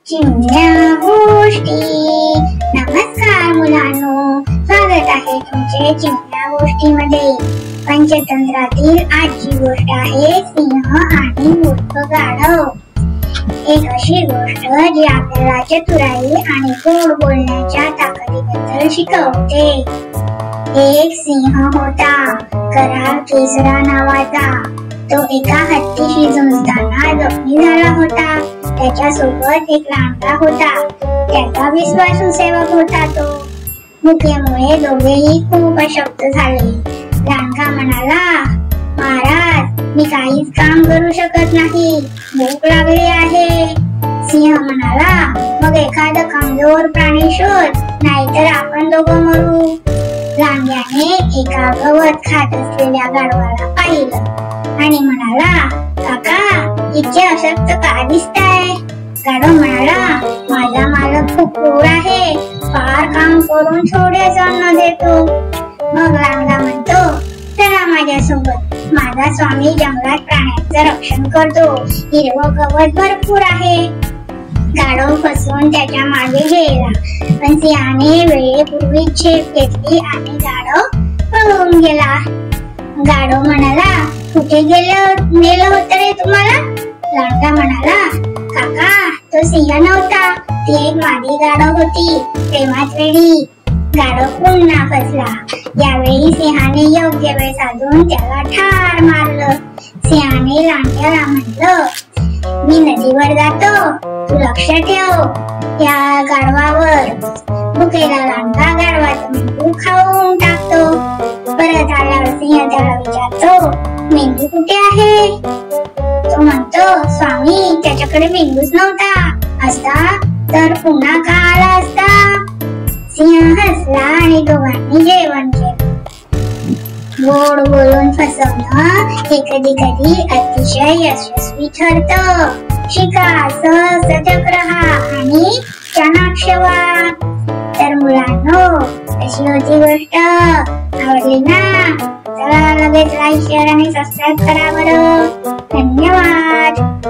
चिमण्या गोष्टी। नमस्कार मुलांनो, स्वागत आहे तुमचे चिमण्या गोष्टीमध्ये। पंचतंत्रातील आजची गोष्ट आहे सिंह आणि मूर्ख गाढव। एक अशी गोष्ट जी आपल्याला चतुराई आणि गोड बोलण्याच्या ताकदीबद्दल शिकवते। एक सिंह होता, कराल केसरा नावाचा। तो एका हत्तीशी झुंजताना जखमी झाला होता। त्याच्या सोबत एक लांडगा होता, त्याचा विश्वासू सेवक होता। तो भुकेमुळे दोघेही खूप अशक्त झाले। लांडगा म्हणाला, महाराज, मी काहीच काम करू शकत नाही, भूक लागली आहे। सिंह म्हणाला, मग एखादा कमजोर प्राणी शोध, नाहीतर आपण दोघं मरू। लांडग्याने एका गवत खात असलेल्या गाढवाला पाहिलं आणि म्हणाला, काका, इतके अशक्त का दिसताय? गाढव म्हणाला, माझा मालक खूप क्रूर आहे, फार काम करून थोडेच अन्न देतो। मग लांडगा म्हणतो, चला माझ्यासोबत, माझा स्वामी जंगलात प्राण्यांचं रक्षण करतो, हिरवं गवत भरपूर आहे। गाढव फसवून त्याच्या मागे गेला, पण सिंहाने वेळेपूर्वी झेप घेतली आणि गाढव पळून गेला। गाढव म्हणाला, कुठे नेलं होतं रे तुम्हाला? लांडगा म्हणाला, काका, तो सिंह नव्हता, ती एक मादी गाढव होती, प्रेमात वेडी। गाढव पुन्हा फसला। यावेळी सिंहाने योग्य वेळ साधून त्याला ठार मारलं। सिंहाने लांडग्याला म्हटलं, मी नदीवर जातो, तू लक्ष ठेव या गाढवावर। भुकेला लांडगा गाढवाचं मेंदू खाऊन टाकतो। परत आल्यावर सिंह त्याला विचारतो, मेंदू कुठे आहे? तो म्हणतो, स्वामी, त्याच्याकडे मेंदूच नव्हता, असता तर पुन्हा का आला असता? सिंह हसला आणि दोघांनी जेवण केलं। गोड बोलून फसवणं हे कधी कधी अतिशय यशस्वी ठरतं। शिका, सजग रहा आणि चाणाक्ष व्हा। तर मुलांनो, कशी होती गोष्ट? आवडली ना? चला लगेच लाईक, शेअर आणि सबस्क्राईब करा बरं। धन्यवाद।